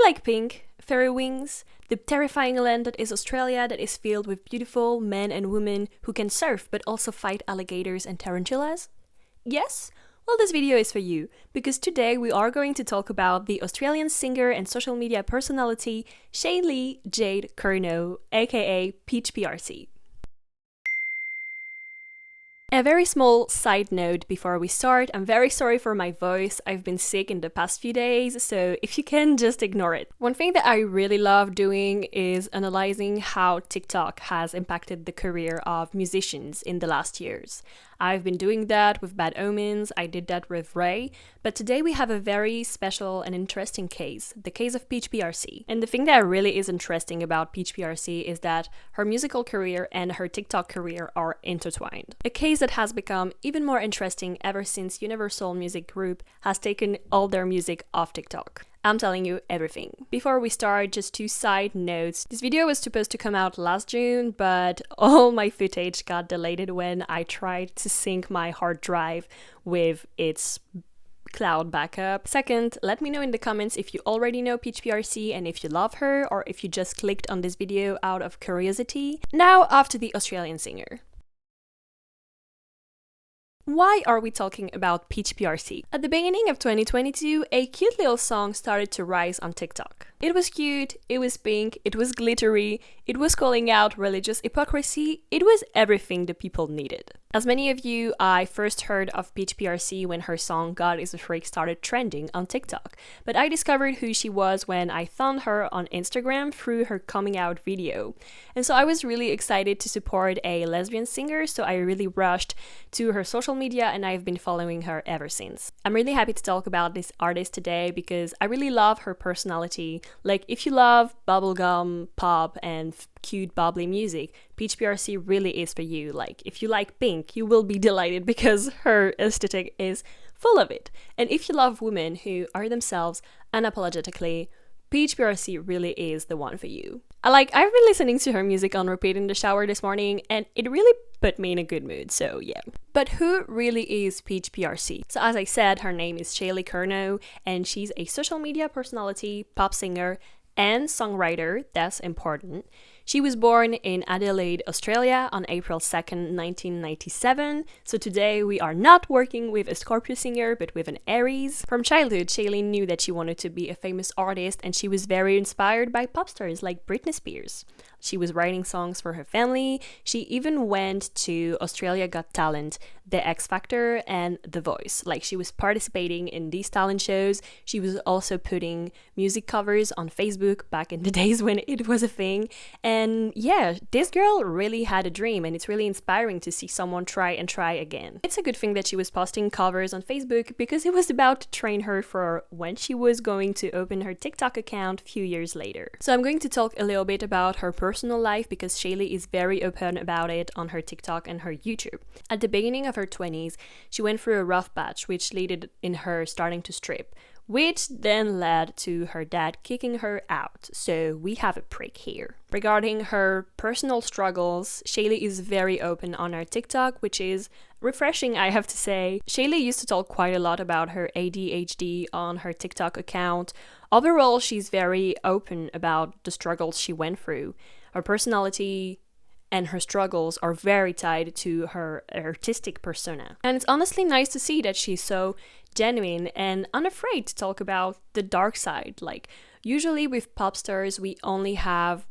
like Pink, Fairy Wings, the terrifying land that is Australia that is filled with beautiful men and women who can surf but also fight alligators and tarantulas? Yes? Well, this video is for you, because today we are going to talk about the Australian singer and social media personality Shaylee Jade Curnow, aka Peach PRC. A very small side note before we start, I'm very sorry for my voice. I've been sick in the past few days, so if you can, just ignore it. One thing that I really love doing is analyzing how TikTok has impacted the career of musicians in the last years. I've been doing that with Bad Omens, I did that with Ray, but today we have a very special and interesting case, the case of Peach PRC. And the thing that really is interesting about Peach PRC is that her musical career and her TikTok career are intertwined. A case that has become even more interesting ever since Universal Music Group has taken all their music off TikTok. I'm telling you everything. Before we start, just two side notes. This video was supposed to come out last June, but all my footage got deleted when I tried to sync my hard drive with its cloud backup. Second, let me know in the comments if you already know Peach PRC and if you love her, or if you just clicked on this video out of curiosity. Now, after the Australian singer. Why are we talking about Peach PRC? At the beginning of 2022, a cute little song started to rise on TikTok. It was cute, it was pink, it was glittery, it was calling out religious hypocrisy, it was everything the people needed. As many of you, I first heard of Peach PRC when her song God is a Freak started trending on TikTok, but I discovered who she was when I found her on Instagram through her coming out video. And so I was really excited to support a lesbian singer, so I really rushed to her social media and I've been following her ever since. I'm really happy to talk about this artist today because I really love her personality. Like, if you love bubblegum, pop, and cute bubbly music, Peach PRC really is for you. Like, if you like Pink, you will be delighted because her aesthetic is full of it. And if you love women who are themselves unapologetically, Peach PRC really is the one for you. I've been listening to her music on repeat in the shower this morning and it really put me in a good mood, so yeah. But who really is Peach PRC? So as I said, her name is Shaylee Curnow and she's a social media personality, pop singer, and songwriter. That's important. She was born in Adelaide, Australia on April 2nd, 1997. So today we are not working with a Scorpio singer, but with an Aries. From childhood, Shaylee knew that she wanted to be a famous artist and she was very inspired by pop stars like Britney Spears. She was writing songs for her family. She even went to Australia Got Talent, The X Factor, and The Voice. Like, she was participating in these talent shows. She was also putting music covers on Facebook back in the days when it was a thing. And yeah, this girl really had a dream and it's really inspiring to see someone try and try again. It's a good thing that she was posting covers on Facebook because it was about to train her for when she was going to open her TikTok account a few years later. So I'm going to talk a little bit about her personal life because Shaylee is very open about it on her TikTok and her YouTube. At the beginning of her 20s, she went through a rough patch which led in her starting to strip, which then led to her dad kicking her out. So we have a prick here. Regarding her personal struggles, Shaylee is very open on her TikTok, which is refreshing, I have to say. Shaylee used to talk quite a lot about her ADHD on her TikTok account. Overall, she's very open about the struggles she went through. Her personality and her struggles are very tied to her artistic persona. And it's honestly nice to see that she's so genuine and unafraid to talk about the dark side. Like, usually with pop stars, we only have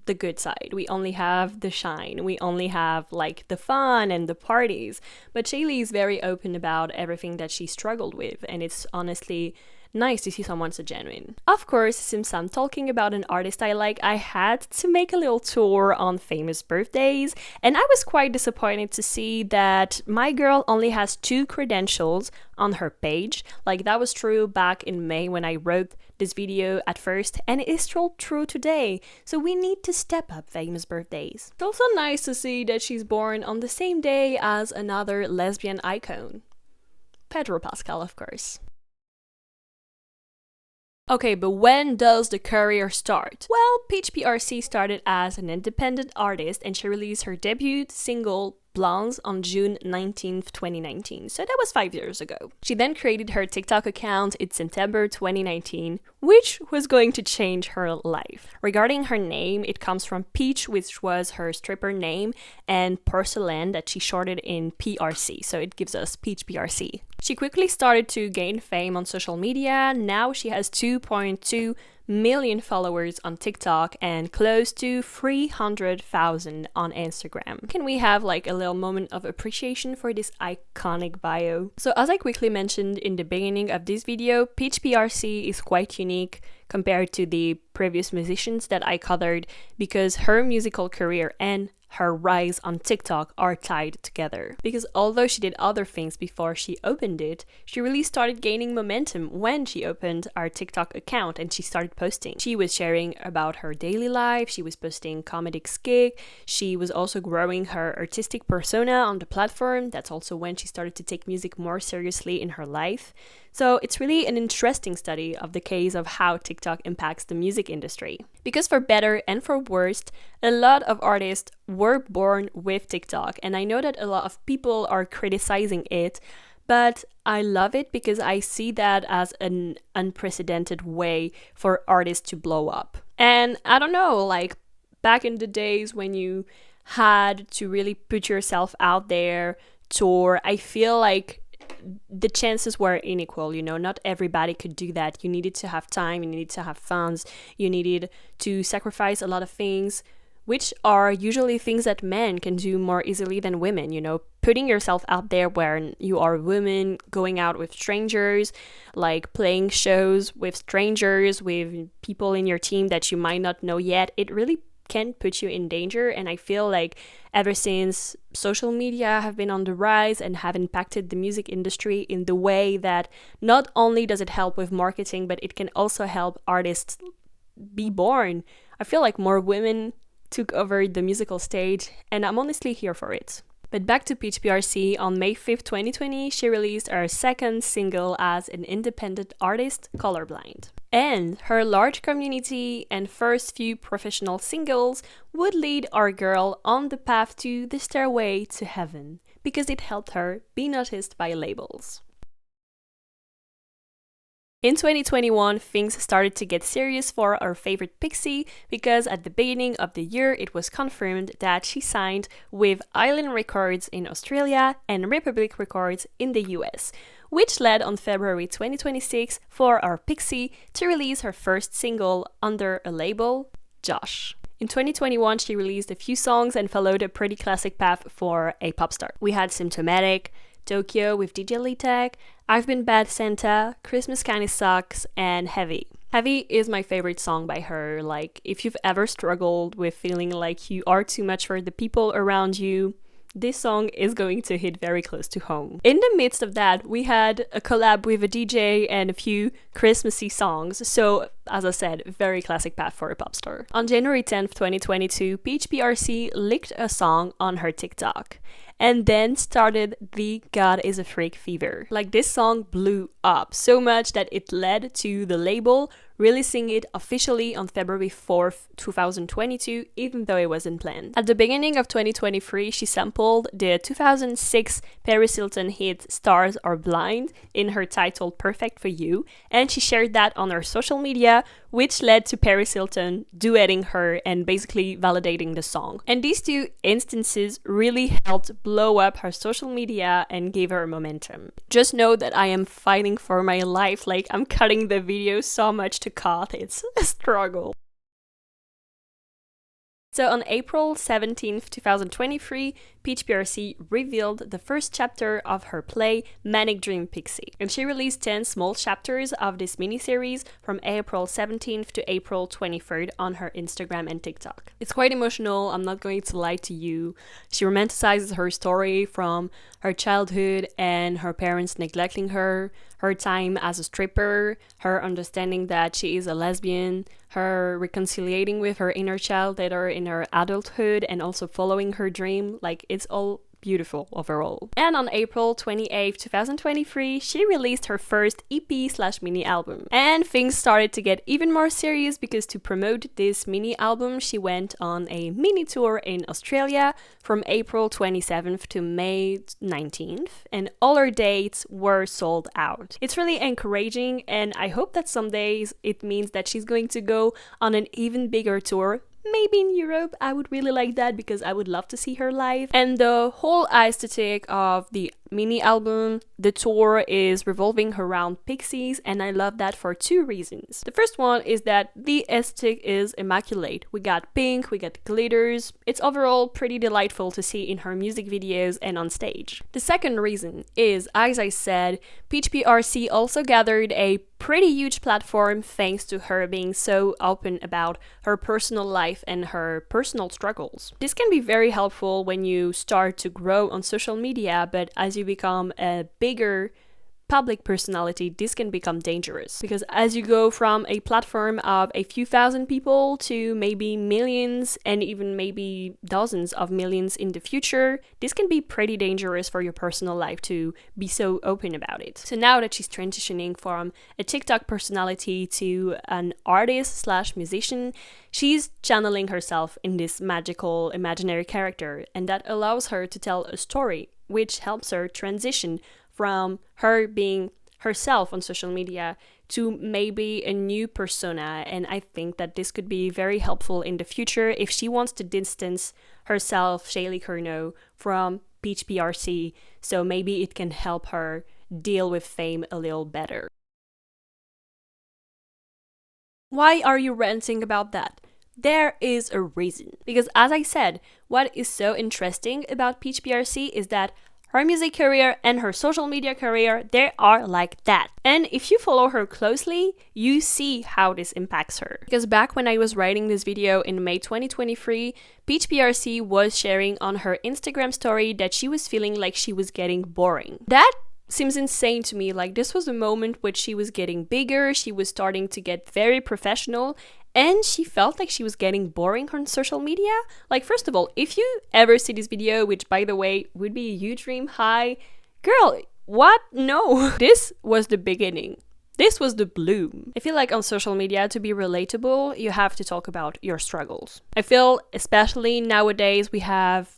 the good side. We only have the shine. We only have like the fun and the parties. But Shaylee is very open about everything that she struggled with, and it's honestly nice to see someone so genuine. Of course, since I'm talking about an artist I like, I had to make a little tour on famous birthdays, and I was quite disappointed to see that my girl only has 2 credentials on her page. Like, that was true back in May when I wrote this video at first, and it is still true today. So we need to step up famous birthdays. It's also nice to see that she's born on the same day as another lesbian icon. Pedro Pascal, of course. Okay, but when does the career start? Well, Peach PRC started as an independent artist and she released her debut single Blondes on June 19th, 2019. So that was 5 years ago. She then created her TikTok account in September 2019, which was going to change her life. Regarding her name, it comes from Peach, which was her stripper name, and Porcelain that she shorted in PRC. So it gives us Peach PRC. She quickly started to gain fame on social media. Now she has 2.2 million followers on TikTok and close to 300,000 on Instagram. Can we have like a little moment of appreciation for this iconic bio? So as I quickly mentioned in the beginning of this video, Peach PRC is quite unique compared to the previous musicians that I covered because her musical career and her rise on TikTok are tied together. Because although she did other things before she opened it, she really started gaining momentum when she opened our TikTok account and she started posting. She was sharing about her daily life, she was posting comedic skits, she was also growing her artistic persona on the platform. That's also when she started to take music more seriously in her life. So it's really an interesting study of the case of how TikTok impacts the music industry. Because for better and for worse, a lot of artists were born with TikTok, and I know that a lot of people are criticizing it, but I love it because I see that as an unprecedented way for artists to blow up. And I don't know, like back in the days when you had to really put yourself out there, tour, I feel like the chances were unequal, you know, not everybody could do that. You needed to have time, you needed to have funds, you needed to sacrifice a lot of things, which are usually things that men can do more easily than women, you know, putting yourself out there when you are a woman, going out with strangers, like playing shows with strangers, with people in your team that you might not know yet. It really can put you in danger, and I feel like ever since social media have been on the rise and have impacted the music industry in the way that not only does it help with marketing, but it can also help artists be born. I feel like more women took over the musical stage, and I'm honestly here for it. But back to Peach PRC, on May 5th, 2020, she released her second single as an independent artist, Colorblind. And her large community and first few professional singles would lead our girl on the path to the stairway to heaven, because it helped her be noticed by labels. In 2021, things started to get serious for our favorite Pixie because at the beginning of the year it was confirmed that she signed with Island Records in Australia and Republic Records in the US, which led on February 2026 for our Pixie to release her first single under a label, Josh. In 2021, she released a few songs and followed a pretty classic path for a pop star. We had Symptomatic, Tokyo with DJ Litek, I've Been Bad Santa, Christmas Kinda Sucks, and Heavy. Heavy is my favorite song by her. Like, if you've ever struggled with feeling like you are too much for the people around you, this song is going to hit very close to home. In the midst of that, we had a collab with a DJ and a few Christmassy songs, so as I said, very classic path for a pop star. On January 10th, 2022, Peach PRC leaked a song on her TikTok, and then started the God is a Freak fever. Like, this song blew up so much that it led to the label releasing it officially on February 4th, 2022, even though it wasn't planned. At the beginning of 2023, she sampled the 2006 Paris Hilton hit Stars Are Blind in her title Perfect for You, and she shared that on her social media, which led to Paris Hilton duetting her and basically validating the song. And these two instances really helped blow up her social media and gave her momentum. Just know that I am fighting for my life, like I'm cutting the video so much to cut, it's a struggle. So on April 17th, 2023, Peach PRC revealed the first chapter of her play Manic Dream Pixie, and she released 10 small chapters of this miniseries from April 17th to April 23rd on her Instagram and TikTok. It's quite emotional, I'm not going to lie to you. She romanticizes her story from her childhood and her parents neglecting her time as a stripper, her understanding that she is a lesbian, her reconciliating with her inner child later in her adulthood, and also following her dream. Like, it's all beautiful overall. And on April 28th, 2023, she released her first EP/mini album. And things started to get even more serious because to promote this mini album, she went on a mini tour in Australia from April 27th to May 19th, and all her dates were sold out. It's really encouraging, and I hope that some days it means that she's going to go on an even bigger tour. Maybe in Europe. I would really like that because I would love to see her live. And the whole aesthetic of the mini album, the tour, is revolving around pixies, and I love that for two reasons. The first one is that the aesthetic is immaculate. We got pink, we got glitters. It's overall pretty delightful to see in her music videos and on stage. The second reason is, as I said, PRC also gathered a pretty huge platform thanks to her being so open about her personal life and her personal struggles. This can be very helpful when you start to grow on social media, but as you become a bigger public personality, this can become dangerous, because as you go from a platform of a few thousand people to maybe millions and even maybe dozens of millions in the future, this can be pretty dangerous for your personal life to be so open about it. So now that she's transitioning from a TikTok personality to an artist/musician, she's channeling herself in this magical imaginary character, and that allows her to tell a story, which helps her transition from her being herself on social media to maybe a new persona. And I think that this could be very helpful in the future if she wants to distance herself, Shaylee Curnow, from Peach PRC. So maybe it can help her deal with fame a little better. Why are you ranting about that? There is a reason. Because as I said, what is so interesting about Peach PRC is that her music career and her social media career, they are like that. And if you follow her closely, you see how this impacts her. Because back when I was writing this video in May 2023, Peach PRC was sharing on her Instagram story that she was feeling like she was getting boring. That seems insane to me. Like, this was a moment when she was getting bigger, she was starting to get very professional, and she felt like she was getting boring on social media. Like, first of all, if you ever see this video, which by the way would be a huge dream, hi girl, what? No. This was the beginning. This was the bloom. I feel like on social media, to be relatable, you have to talk about your struggles. I feel especially nowadays we have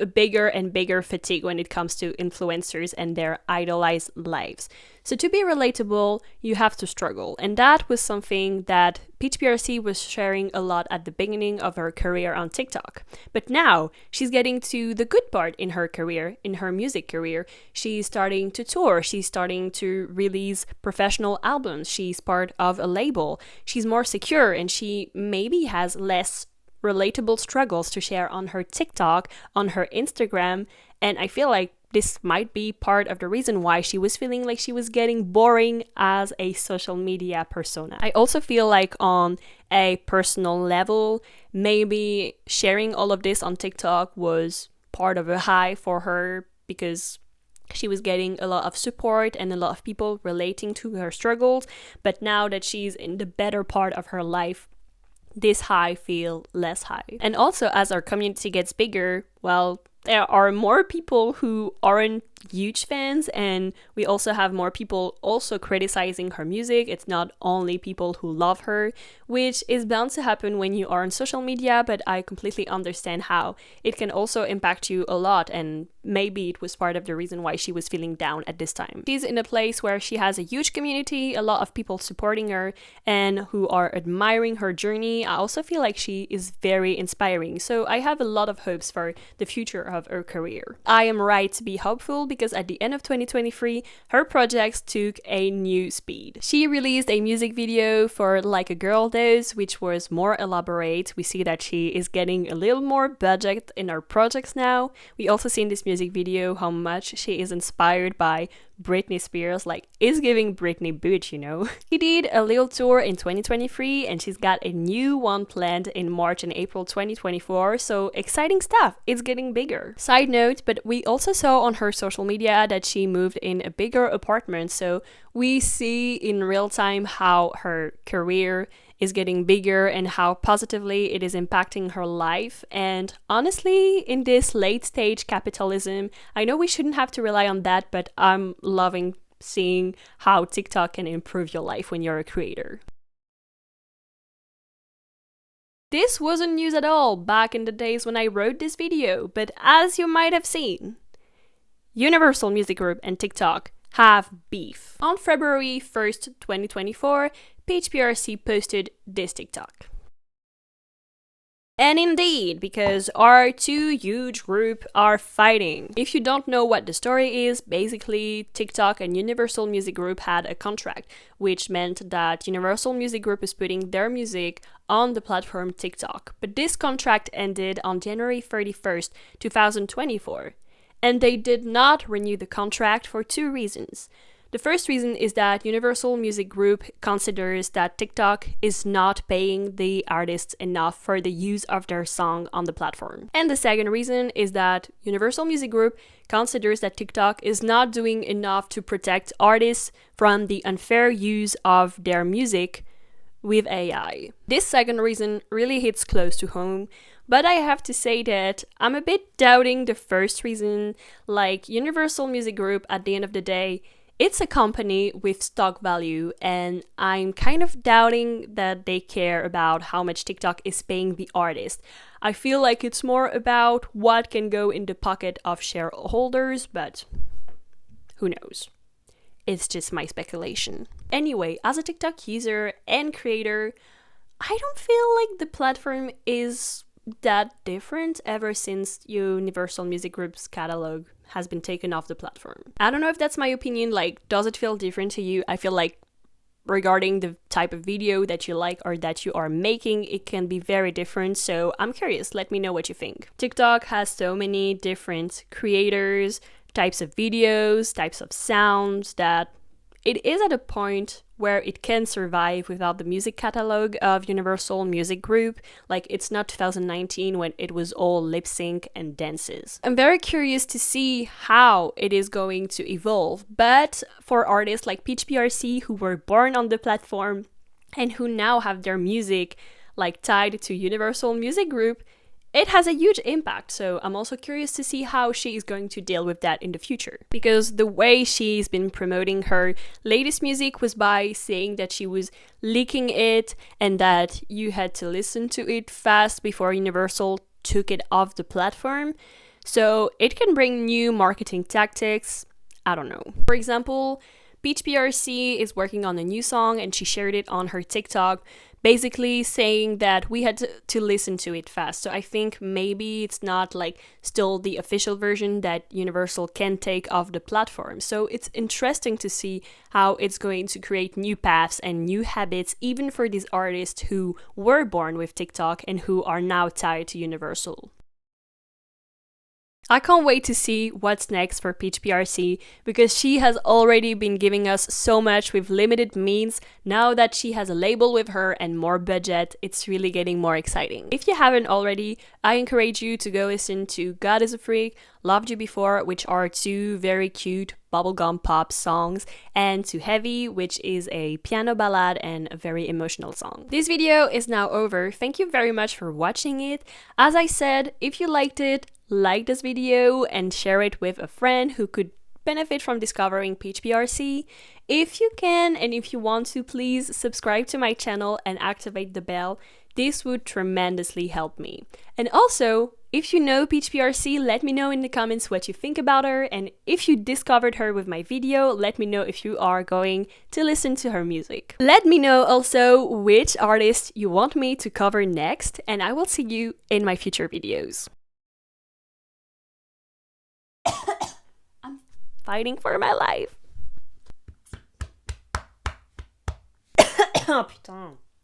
a bigger and bigger fatigue when it comes to influencers and their idolized lives. So to be relatable, you have to struggle. And that was something that Peach PRC was sharing a lot at the beginning of her career on TikTok. But now she's getting to the good part in her career, in her music career. She's starting to tour. She's starting to release professional albums. She's part of a label. She's more secure, and she maybe has less relatable struggles to share on her TikTok, on her Instagram, and I feel like this might be part of the reason why she was feeling like she was getting boring as a social media persona. I also feel like on a personal level, maybe sharing all of this on TikTok was part of a high for her because she was getting a lot of support and a lot of people relating to her struggles, but now that she's in the better part of her life, this high feel less high. And also, as our community gets bigger, well, there are more people who aren't huge fans, and we also have more people also criticizing her music. It's not only people who love her, which is bound to happen when you are on social media, but I completely understand how it can also impact you a lot, and maybe it was part of the reason why she was feeling down at this time. She's in a place where she has a huge community, a lot of people supporting her and who are admiring her journey. I also feel like she is very inspiring, so I have a lot of hopes for the future of her career. I am right to be hopeful because at the end of 2023, her projects took a new speed. She released a music video for Like a Girl Does, which was more elaborate. We see that she is getting a little more budget in her projects now. We also see in this music video how much she is inspired by Britney Spears, like, is giving Britney Butch, you know. She did a little tour in 2023 and she's got a new one planned in March and April 2024, so exciting stuff. It's getting bigger. Side note, but we also saw on her social media that she moved in a bigger apartment, so we see in real time how her career is getting bigger and how positively it is impacting her life. And honestly, in this late stage capitalism, I know we shouldn't have to rely on that, but I'm loving seeing how TikTok can improve your life when you're a creator. This wasn't news at all back in the days when I wrote this video, but as you might have seen, Universal Music Group and TikTok have beef. On February 1st, 2024, PRC posted this TikTok. And indeed, because our two huge groups are fighting. If you don't know what the story is, basically TikTok and Universal Music Group had a contract, which meant that Universal Music Group is putting their music on the platform TikTok. But this contract ended on January 31st, 2024. And they did not renew the contract for two reasons. The first reason is that Universal Music Group considers that TikTok is not paying the artists enough for the use of their song on the platform. And the second reason is that Universal Music Group considers that TikTok is not doing enough to protect artists from the unfair use of their music with AI. This second reason really hits close to home, but I have to say that I'm a bit doubting the first reason. Like, Universal Music Group, at the end of the day, it's a company with stock value, and I'm kind of doubting that they care about how much TikTok is paying the artist. I feel like it's more about what can go in the pocket of shareholders, but who knows? It's just my speculation. Anyway, as a TikTok user and creator, I don't feel like the platform is that different ever since Universal Music Group's catalog has been taken off the platform. I don't know if that's my opinion, like, does it feel different to you? I feel like regarding the type of video that you like or that you are making, it can be very different, so I'm curious, let me know what you think. TikTok has so many different creators, types of videos, types of sounds, that it is at a point where it can survive without the music catalog of Universal Music Group. Like, it's not 2019 when it was all lip sync and dances. I'm very curious to see how it is going to evolve, but for artists like PRC who were born on the platform and who now have their music like tied to Universal Music Group, it has a huge impact, so I'm also curious to see how she is going to deal with that in the future. Because the way she's been promoting her latest music was by saying that she was leaking it and that you had to listen to it fast before Universal took it off the platform. So it can bring new marketing tactics. I don't know. For example, PRC is working on a new song and she shared it on her TikTok, basically saying that we had to listen to it fast. So I think maybe it's not like still the official version that Universal can take off the platform. So it's interesting to see how it's going to create new paths and new habits, even for these artists who were born with TikTok and who are now tied to Universal. I can't wait to see what's next for PRC, because she has already been giving us so much with limited means. Now that she has a label with her and more budget, it's really getting more exciting. If you haven't already, I encourage you to go listen to God is a Freak, Loved You Before, which are two very cute bubblegum pop songs, and To Heavy, which is a piano ballad and a very emotional song. This video is now over. Thank you very much for watching it. As I said, if you liked it, like this video and share it with a friend who could benefit from discovering PRC. If you can and if you want to, please subscribe to my channel and activate the bell. This would tremendously help me. And also, if you know PRC, let me know in the comments what you think about her, and if you discovered her with my video, let me know if you are going to listen to her music. Let me know also which artist you want me to cover next, and I will see you in my future videos. I'm fighting for my life. Oh putain.